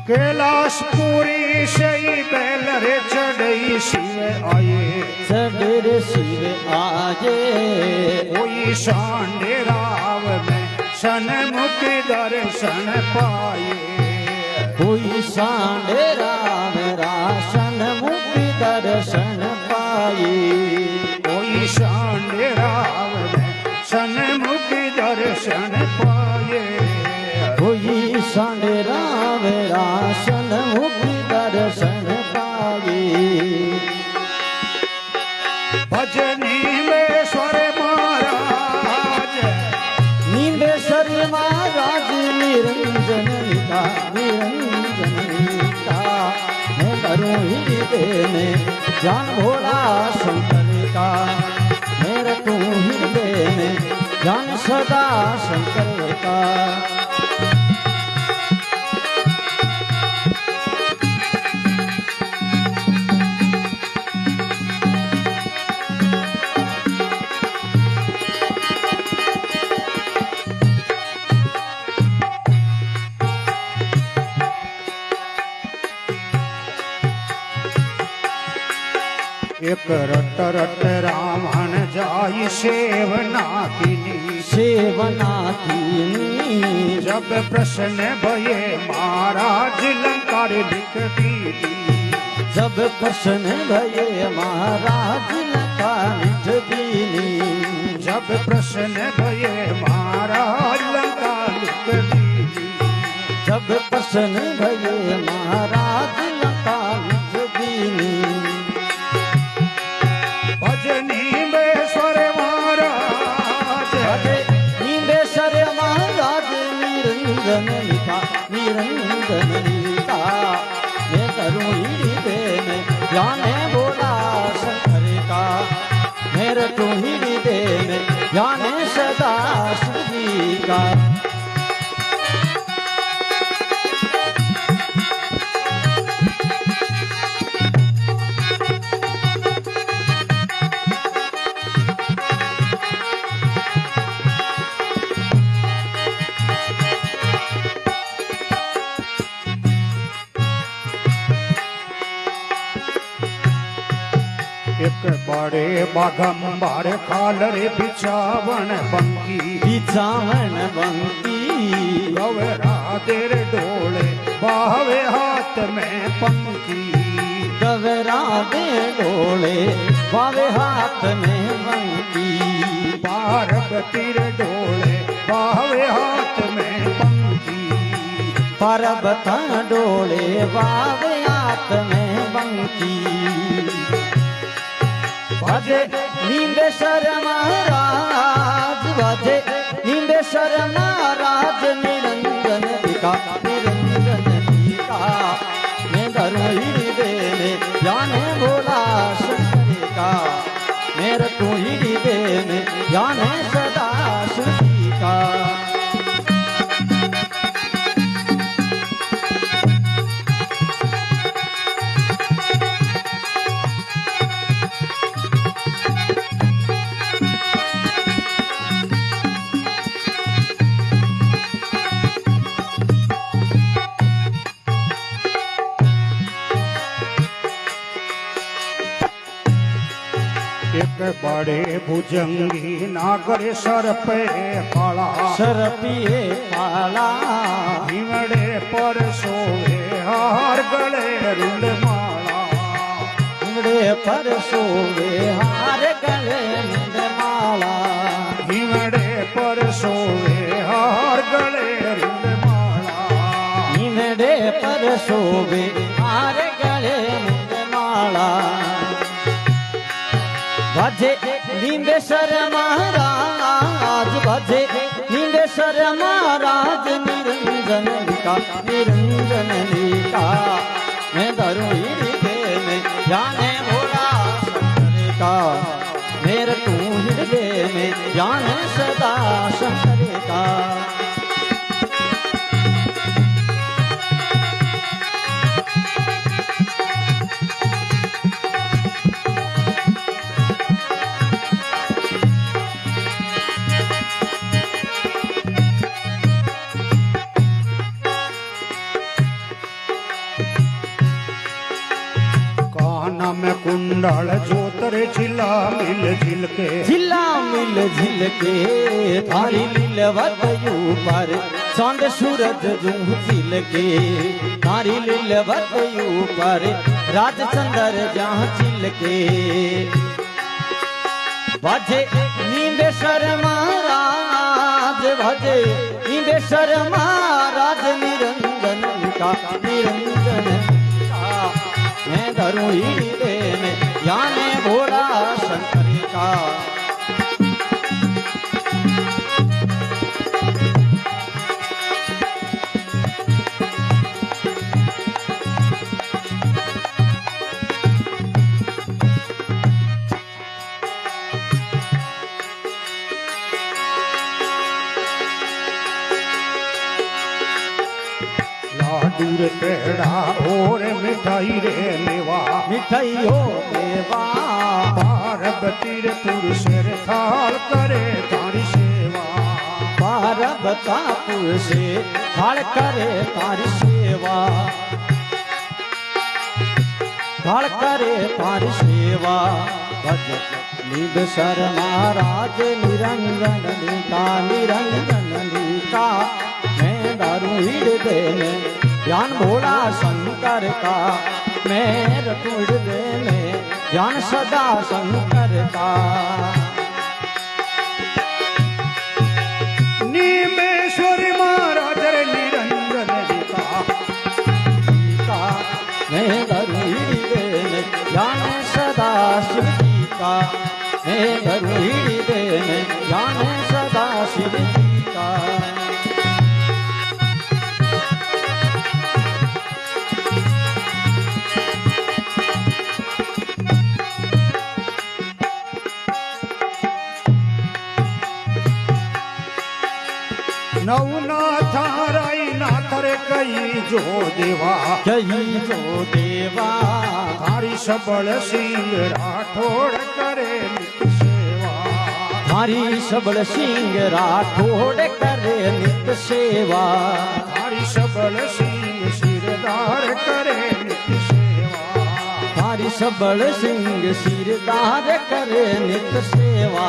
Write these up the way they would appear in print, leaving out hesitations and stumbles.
कैलाशपुरी से बैल रे चढ़ई शिव आए, चढ़ शिव आए। कोई सांडे राव में सन्मुख दर्शन पाए, कोई सांडे राम राशन मुख दर्शन पाए। कोई सांडे राव में सन्मुख दर्शन पाए, कोई सांडे राम राशन मुख दर्शन पाए। भजनी में स्वर महाराज, नींदेश्वर महाराज निरंजन का निरंजन का। मैं करूँ हृदय में जान भोला शंकर का, मेरे तू हृदय में जान सदा शंकर का। एक रट रट रावण जाई सेवना कीनी, सेवना कीनी। जब प्रश्न भये महाराज लंका लिख दीदी, जब प्रश्न भये महाराज लंका लिख दीनी। जब प्रश्न भये महाराज लंका लिख दीदी, जब प्रश्न भये महाराज लंका लिख दीनी। भजनी में स्वर महाराज, नींदेश्वर महाराज निरंजन लिखा निरंजन लिखा। मैं करूँ हृदय में जाने बोला शंकर का, मेरे तू हृदय में जाने सदा शिव का। एक बड़े बागंबर खाल रे बिछावन बंकी, बिछावन बंकी। गवरा देर डोले बावे हाथ में पंखी, गवरा दे डोले बावे हाथ में बंकी। पार्वती रे डोले बावे हाथ में पंखी, पर्वत डोले बावे हाथ में बंकी। भजे नींदेश्वर महाराज, भजे नींदेश्वर महाराज निरंजन लिखा निरंजन लिखा। मैं धरूँ हृदय में जाने भोला शंकर का, मेरे तू हृदय में जाने सदा शिव का। एक बड़े भुजंगी नागर सर पे काला, सर पिए काला। हिमड़े पर सोए हार गले रुंड माला, हिमड़े पर सोवे हार गले रुंड माला। हिमड़े पर सोए हार गले रुंड माला, हिमड़े पर सोवे हार गले रुंड माला। भजे नींदेश्वर महाराज, भजे नींदेश्वर महाराज निरंजन लिखा निरंजन लिखा। मैं धरूँ हृदय में जाने भोला शंकर का, मेरे तू हृदय में जाने सदा शंकर का। काना में कुंडल जोतरे झिला मिल झिल के झिला मिल झिल के थारी लीलवत ऊपर चांद सूरज जूं झिल के थारी लीलवत ऊपर राजचंद्र जहाँ झिल के भजे नींदेश्वर महाराज भजे नींदेश्वर महाराज निरंजन का निरंजन का मैं धरूं हृदय में याने भोला शंकर का दूर पेड़ा और मिठाई रे मेवा मिठाई हो देवा पार्वती रे पुरुषेर थाल करे तारी सेवा पार्वता पुरुषे थाल करे तारी सेवा थाल करे तारी सेवा भज नींदेश्वर महाराज निरंजन का निरंजन का मैं दारू हृदय में ज्ञान भोला शंकर का मैं रखूं हृदय में ज्ञान सदा शंकर का नीमेश्वर महाराज रे निरंजन का मैं धरूं हृदय में ज्ञान सदा शिव जी का मैं धरूं हृदय में ज्ञान सदा शिव जी का नवनाथ राई नाथ रे कई जो देवा कही जो देवा थारी सबल सिंह राठौड़ करे नित्य सेवा थारी सबल सिंह राठौड़ करे नित्य सेवा थारी सबल सिंह सिरदार करे नित्य सेवा थारी सबल सिंह सिरदार करे नित्य सेवा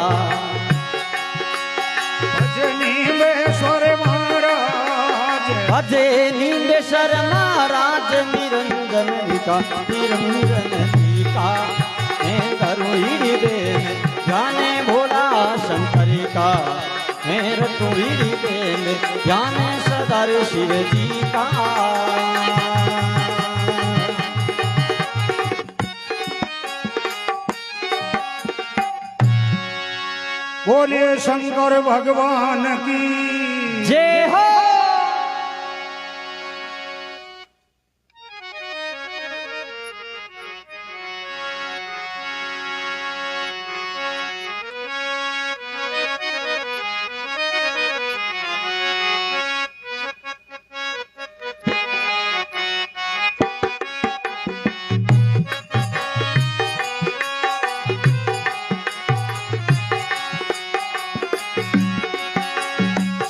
नीलेश्वर महाराज भजे नीलेश्वर महाराज निरंजन का निरंजन का मैं धरूं हृदय में जाने भोला शंकर का मैं रखूं हृदय में जाने सदा शिव जी का बोलिए शंकर भगवान की जय हो।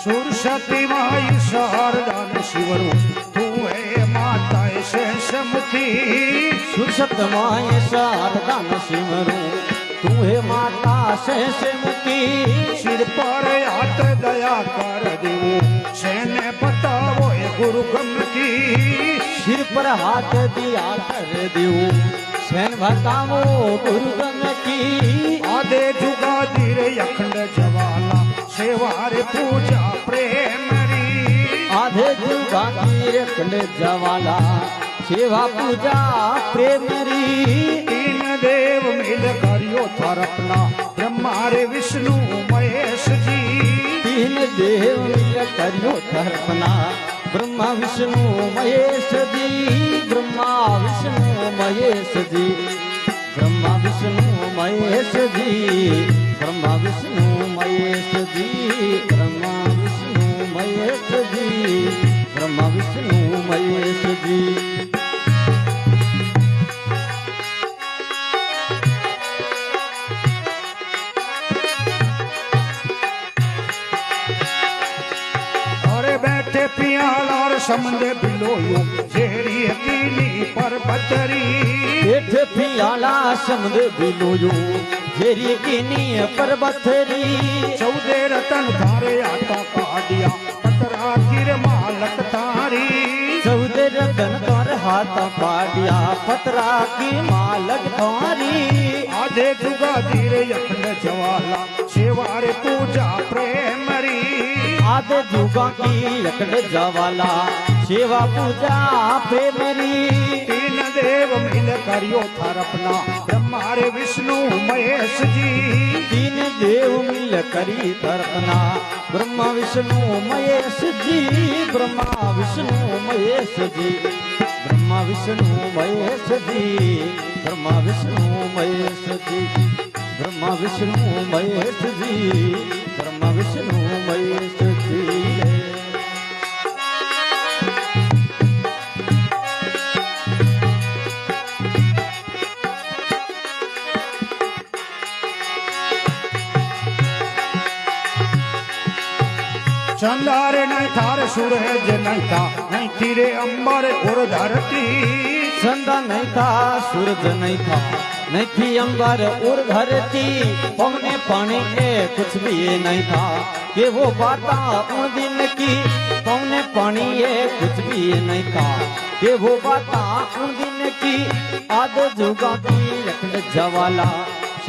सरस्वती माई शारदा शिवरू तू है माता शेषमुखी सुरसत माए शारदा सिमरू तू है माता शेषमुखी सिर पर हाथ दया कर देवो सेने बतावो ये गुरु गम की सिर पर हाथ दिया कर दियो सैन बतावो गुरु गम की आधे जुगा धीरे अखंड जवाला सेवार पूजा प्रेम री आधे जुगा धीरे अखंड जवाला सेवा पूजा प्रेम री तीन देव मिल करियो थारपना ब्रह्मा रे विष्णु महेश जी तीन देव मिल करियो थारपना ब्रह्मा विष्णु महेश जी ब्रह्मा विष्णु महेश जी ब्रह्मा विष्णु महेश जी ब्रह्मा विष्णु महेश जी ब्रह्मा विष्णु महेश जी ब्रह्मा विष्णु महेश जी। और बैठे पियाल और સમંદે બિલોયો ઝેરી હકીની પરબતરી પેઠ પિયાલા સમદ બિલોયો ઝેરી કીની પરબતરી 14 રતન ધારે આટા કાઢ્યા પતરા કીર માલક તારી 14 રતન તાર હાથ પાડ્યા પતરા કી માલક તારી આધે જુગા ધીરે અખંડ જવાલા સેવારે પૂજા પ્રેમરી આદે જુગા કી અખંડ જવાલા સેવા પૂજા પ્રેમરી तीन देव मिल करियो थारपना ब्रह्मा रे विष्णु महेशजी तीन देव मिल करी तर्पना ब्रह्मा विष्णु महेशजी ब्रह्मा विष्णु महेशजी ब्रह्मा विष्णु महेशजी ब्रह्मा विष्णु महेशजी ब्रह्मा विष्णु महेशजी ब्रह्मा विष्णु महेशजी चंदारे नहीं थार सूरज नहीं था नहीं तीरे अंबर और धरती चंदा नहीं था सूरज नहीं था नहीं थी अंबर और धरती पवने पानी के कुछ भी ये नहीं था कि वो बाता उन दिन की पवने पानी ये कुछ भी ये नहीं था कि वो बाता उन दिन की आद जुगा की अखंड जवाला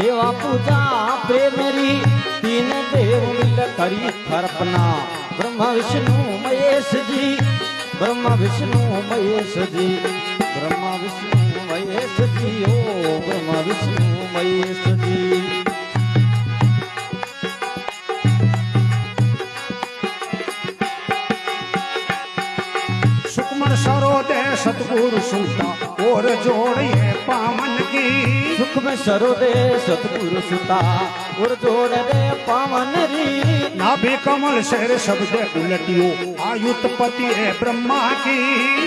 सेवा पूजा प्रेमरी तीन देव मिल करी थरपना ब्रह्मा विष्णु महेश जी ब्रह्मा विष्णु महेश जी ब्रह्मा विष्णु महेश जी ओ ब्रह्मा विष्णु महेश जी सुकमन सरोदे सतगुरु सुता और जोड़िए पावन की सुख में सरोदे सतगुरु सुता और जोड़ रे पावन री नाभि कमल शेर शब्द उलटियो आयुतपति है ब्रह्मा की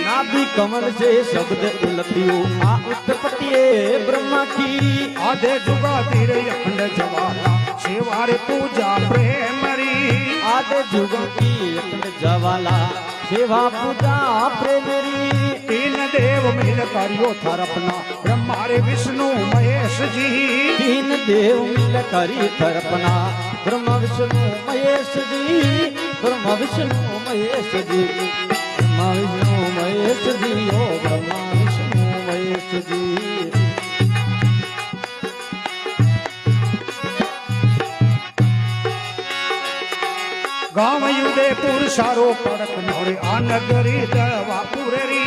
नाभि कमल से शब्द उलटियो आ उत्पत्ति है ब्रह्मा की आधे जुगा तीरे अखंड जवाला सेवारे पूजा प्रेमरी आधे जुगा की अखंड जवाला सेवा पूजा प्रेमरी तीन देव मिल करियो थरपना ब्रह्मा रे विष्णु महेश जी तीन देव मिल करी थरपना ब्रह्मा विष्णु महेश जी ब्रह्मा विष्णु महेश जी ब्रह्मा विष्णु महेश जी ओ ब्रह्मा विष्णु महेश जी गांव उदयपुर सारो पड़क नोरे आ नगरी दवापुर री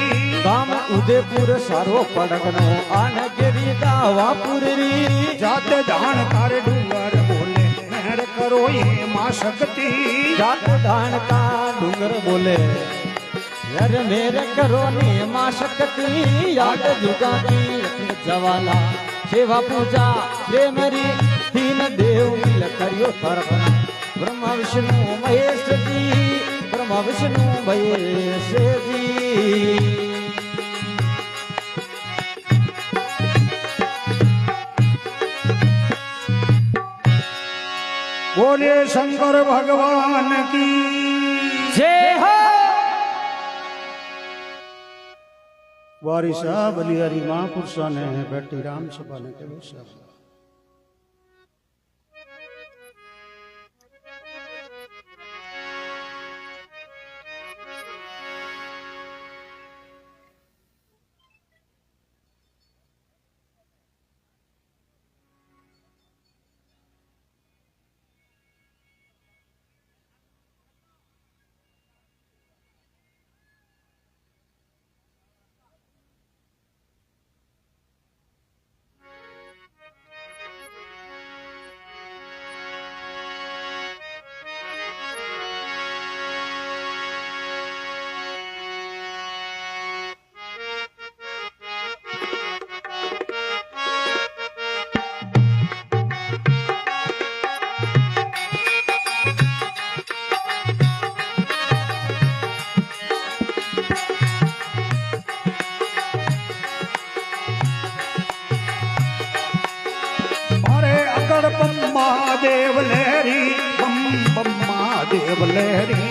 गांव उदयपुर सारो पड़कनो आ नगरी दवापुर री जात धान तारे डूंगर बोले मेहर करो ये मां शक्ति जात धान का डूंगर बोले यार मेरे करो ने मां शक्ति याद जुगा की जवाला सेवा पूजा प्रेमरी तीन देव मिल करियो थरपना ब्रह्मा विष्णु महेश जी ब्रह्मा विष्णु महेश जी बोले शंकर भगवान की जय हो वारी साहब बलिहारी महापुरुषा ने बेटी राम सभा ने कहो साहब महादेव लहरी बम बम महादेव लहरी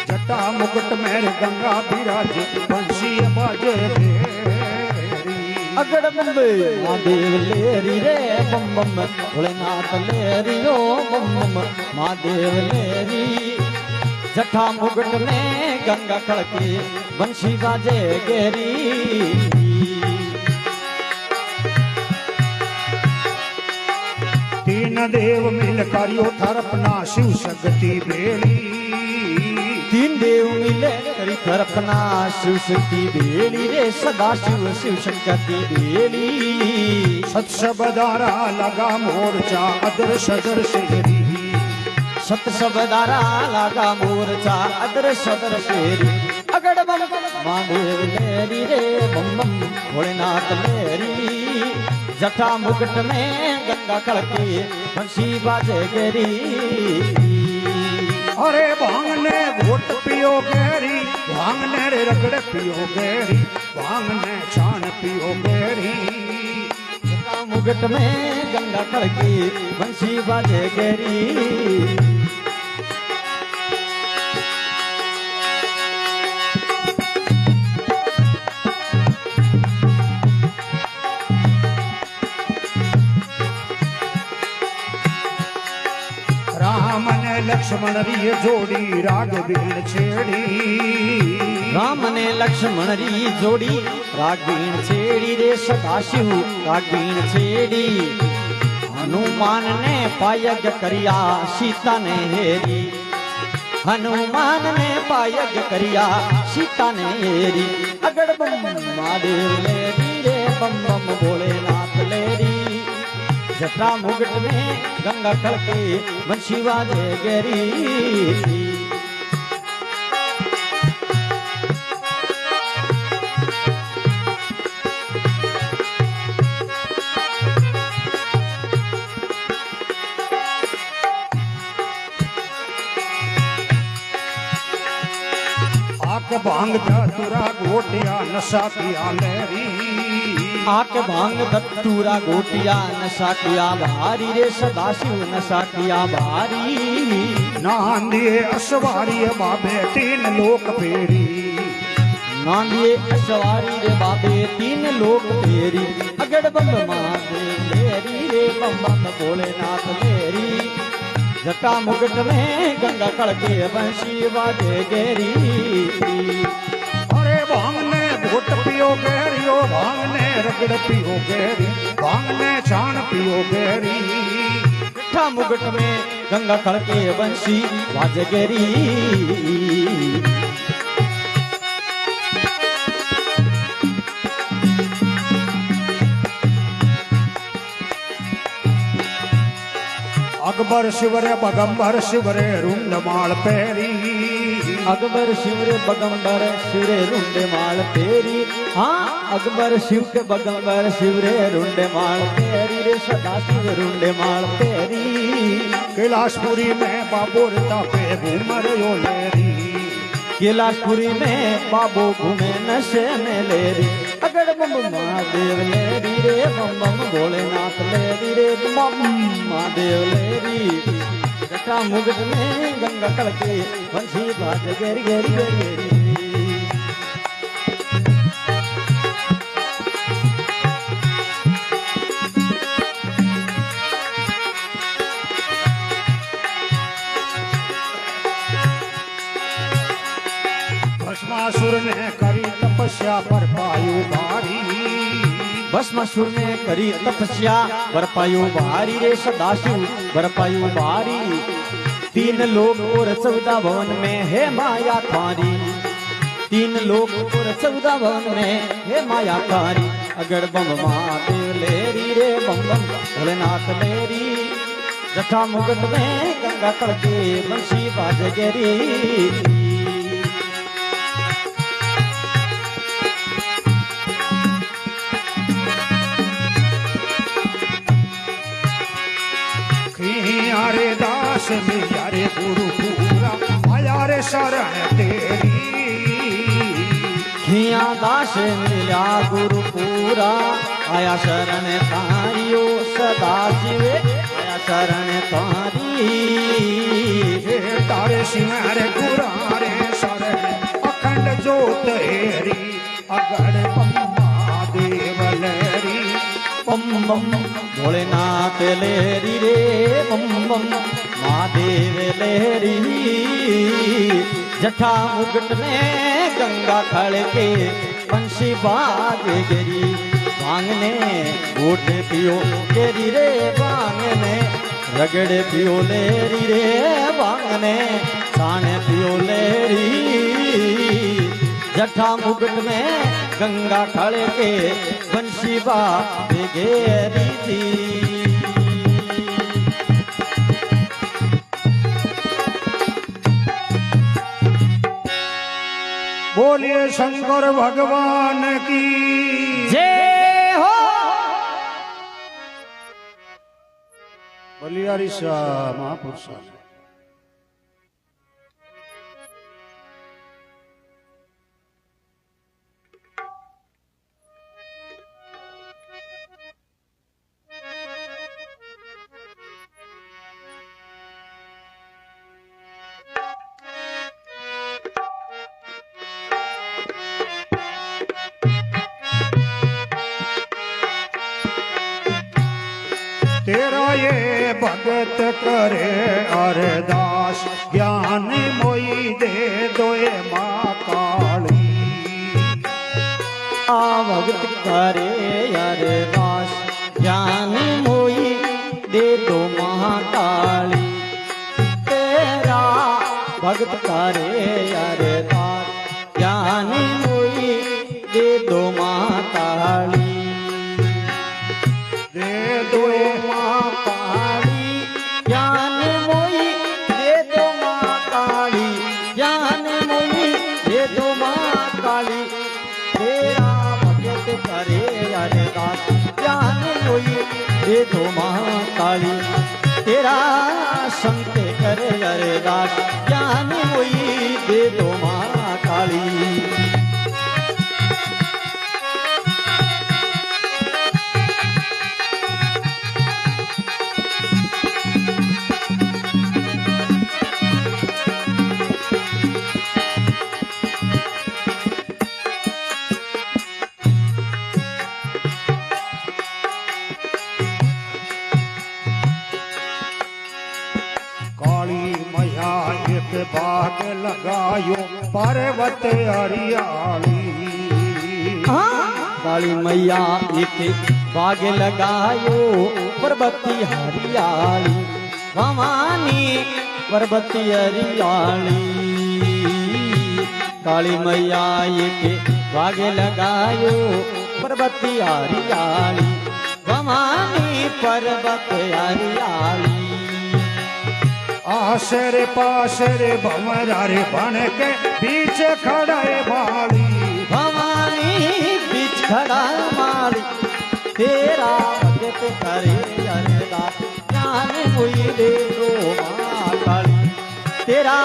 जटा मुकुट मेरे गंगा विराजे बंसी बाजे भेरी। अगड़ बम्बे महादेव लेरी रे बम बम भोलेनाथ लेरी ओ बम बम महादेव लेरी। जटा मुकुट में गंगा खड़की बंसी बाजे गेरी। तीन देव मिल करियो थरपना शिव शक्ति बेली। तीन देव मिले करी थरपना शिव शक्ति बेली रे सदा शिव शिव शक्ति बेली। सत शबदारा लगा मोर्चा अदर सदर शेरी। सत शबदारा लगा मोर्चा अदर सदर शेरी। अगड़ बम महादेव लेरी रे बम बम भोलेनाथ लेरी। जटा मुकुट में गंगा खड़की बंसी बाजे गेरी। अरे भांगने घोट पियो गेरी भांगने रे रगड़ पियो गेरी भांगने छान पियो गेरी। जटा मुकुट में गंगा खड़की बंसी बाजे गेरी। राम ने लक्ष्मण री जोड़ी राग बीन छेड़ी। राम ने लक्ष्मण री जोड़ी राग बीन छेड़ी रे सदा शिव राग बीन छेड़ी। हनुमान ने पायग करिया सीता ने हेरी। हनुमान ने पायग करिया सीता ने हेरी। अगड़ बम महादेव लेरी रे बम बम भोलेनाथ लेरी। जटा मुकुट में गंगा खड़के बंसी बाजे गेरी। आक भांग धतुरा गोटिया नशा किया लहरी। आक भांग धतूरा गोटिया नशा किया भारी रे सदा शिव नशा किया भारी। नांदिए असवारी बाबे तीन लोक फेरी। नांदिए असवारी रे बाबे तीन लोक फेरी। अगड़ बम महादेव लेरी रे बम बम भोलेनाथ लेरी। जटा मुकुट में गंगा खड़के बंसी बाजे गेरी। अरे भांगने घोट पियो गेरियो भांगने रगड़ पियो गेरी भांगने छान पियो गेरी। जटा मुकुट में गंगा खड़के बंसी बाजे गेरी। अकबर शिवरे बगंबर शिवरे रुंडमाल पेरी। अकबर शिवरे बगंबर शिवरे रुंडे माल पेरी। हाँ अकबर शिव के बगंबर शिवरे रुंडे माल पेरी रे सदा शिव रुंडे माल पेरी। कैलाशपुरी में बाबोरता पे घूमर यो लेरी। कैलाशपुरी में बाबो घूमे नशे में लेरी। अगड़ बम महादेव लेरी रे बम बम भोलेनाथ लेरी रे बम महादेव लेरी। जटा मुकुट में गंगा खड़के बंसी बाजे गेरी गेरी गेरी। भस्मासुर ने करी तपस्या पर पायु भारी। भस्मासुर ने करी तपस्या पर पायु भारी रे सदा शिव पर पायु भारी। तीन लोग और 14 भवन में है माया थारी। तीन लोग और 14 भवन में है माया थारी। अगड़ बम महादेव लेरी रे बम बम भोलेनाथ लेरी। जटा मुकुट में गंगा खड़के बंसी बाजे गेरी। यारे दास में यारे गुरु पूरा आया रे शरण तेरी। खिया दास मिला गुरु पूरा आया शरण तारियो सदा शिवे आया शरण तारी। तारे शिव रे गुरा रे शरण जोत हेरी अगड़ पम्मा देव लहरी बम बम भोलेनाथ लहरी रे बम बम महादेव लहरी जटा मुकुट में गंगा खड़ के बंशी बाज गिरी भांगने घूट पियो केरी रे भांगने रगड़ पियो लेरी रे भांगने छाण पियो लेरी जटा मुकुट में गंगा खड़ के बंशी बाज गिरी थी। बोलिए शंकर भगवान की जय हो। बलियारी शाह महापुरुष। तेरा ये भगत करे अरदास ज्ञान मोई दे दोए माँ काली आ भगत करे अरदास ज्ञान मोई दे दो महाकाली तेरा भगत करे अरदास ज्ञान मोई दे दो महाकाली दे दो महाकाली ज्ञान मोई दे दो महाकाली ज्ञान मोई दे दो महाकाली तेरा भगत करे अरदास ज्ञान मोई दे दो महाकाली तेरा संत करे अरदास ज्ञान मोई दे दो महाकाली। भाग लगायो पर्वत हरियाली काली मैया एक बाग लगायो पर्वती हरियाली भवानी पर्वती हरियाली काली मैया एक बाग लगायो पर्वती हरियाली भवानी पर्वत हरियाली आशरे पाशरे भंवरारे बन के बीच खड़े भाली भवानी बीच खड़ा माली तेरा भगत करे अरदास ज्ञान मोई दे दो महाकाली तेरा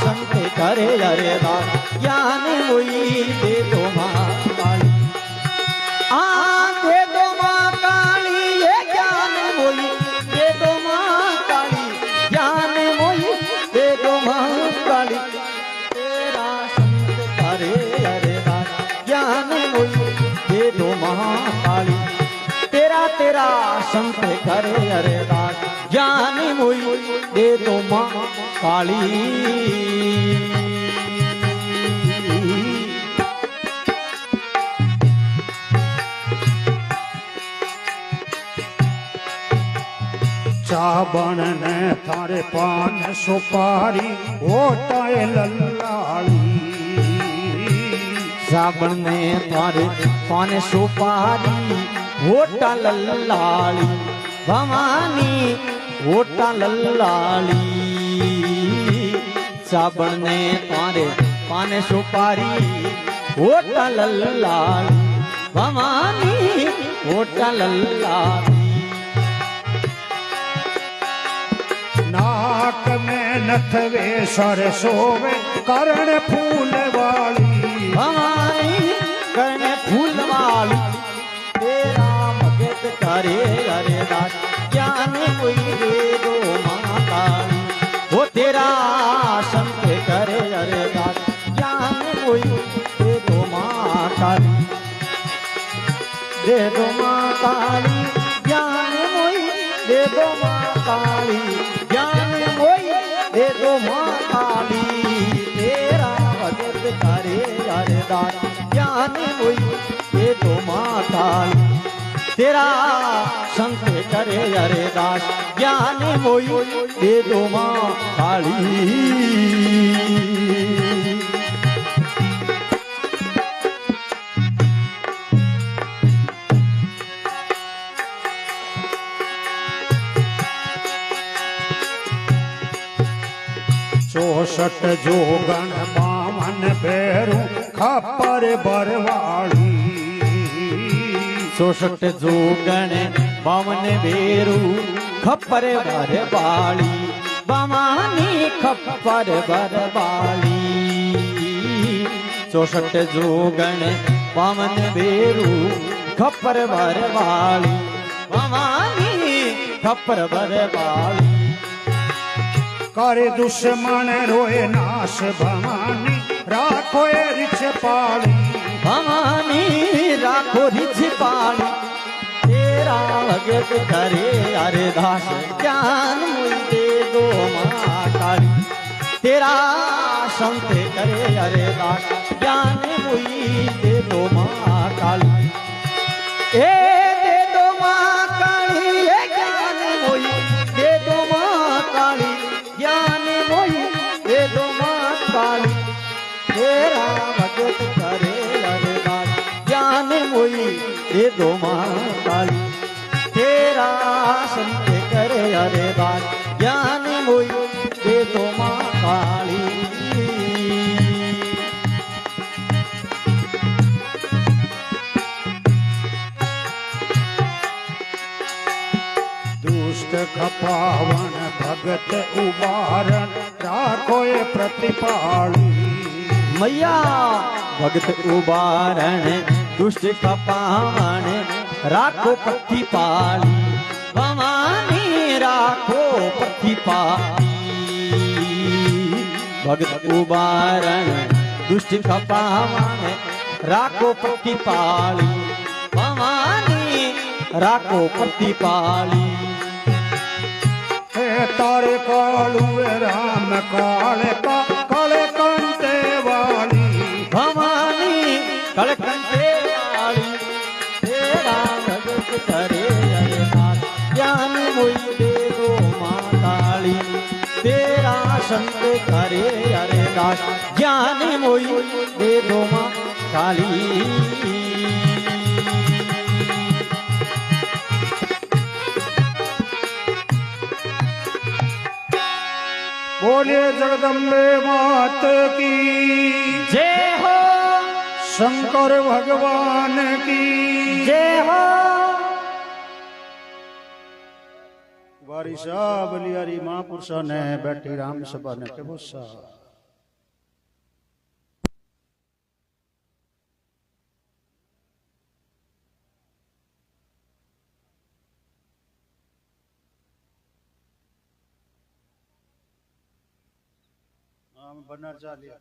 संत करे अरदास ज्ञान मोई दे दो महाकाली दे दो महाकाली ये ज्ञान मोई दे दो महाकाली ज्ञान मोई दे दो महाकाली तेरा संत करे अरदास ज्ञान मोई दे दो महाकाली तेरा संत करे अरदास ज्ञान मोई दे दो महाकाली। साबण ने थारे पान सुपारी ओटाए लल्लाली साबण ने थारे पान सुपारी ओटा लल्लाली भवानी ओटा लल्लाली साबण ने थारे पान सुपारी ओटा लल्लाली भवानी ओटा लल्लाली नाक में नथवे सर सोवे करण फूल वाली भवानी करण फूल वाली तेरा भगत करे अरदास ज्ञान मोई दे दो महाकाली वो तेरा संत करे अरदास ज्ञान मोई काली दे दो माँ काली ज्ञान मोई दे दो माँ काली ज्ञान मोई दे दो माँ काली तेरा भगत करे अरदास ज्ञान मोई दे दो माँ काली तेरा संत करे अरदास ज्ञान मोई दे दो माँ काली चौसठ जोगण बावन बेरू खपर बरवाड़ी 64 जोगण बावन बेरू खप्पर बरबाली बमानी खप्पर बरबाली 64 जोगण बावन बेरू खप्पर बरबाली बमानी खप्पर बरबाली करे दुश्मन रोए नाश भवानी राखो ए रिछ पाली भवानी राखो रिछ पाली तेरा भगत करे अरदास ज्ञान मुझे दे दो माँ काली तेरा संत करे अरदास ज्ञान मुझे दे दो माँ काली ए दे दो माँ काली ए ज्ञान मुझे दे दो माँ काली ज्ञान मोई दे दो माँ काली तेरा भगत करे अरदास ज्ञान मोई दे दो माँ काली तेरा संत करे अरदास ज्ञान मोई दे दो माँ काली दुष्ट खपावन भगत उबारन राखो ए प्रतिपाली मैया भगत उबारण दुष्ट कपावन राखो प्रतिपाली भवानी राखो प्रतिपाली भगत उबारण दुष्ट कपावन राखो प्रतिपाली भवानी राखो प्रतिपाली हे तारे कालू राम काले का काले कंते वाली भवानी कलकंठे वाली तेरा भगत करे अरदास ज्ञान मोई दे दो माँ काली तेरा संत करे अरदास ज्ञान मोई दे दो माँ काली बोले जगदम्बे मात की जय हो शंकर भगवान की जय हो वारी साहब बलियारी महापुरुषों ने बैठी राम सभा ने के भूसा बनर चालिया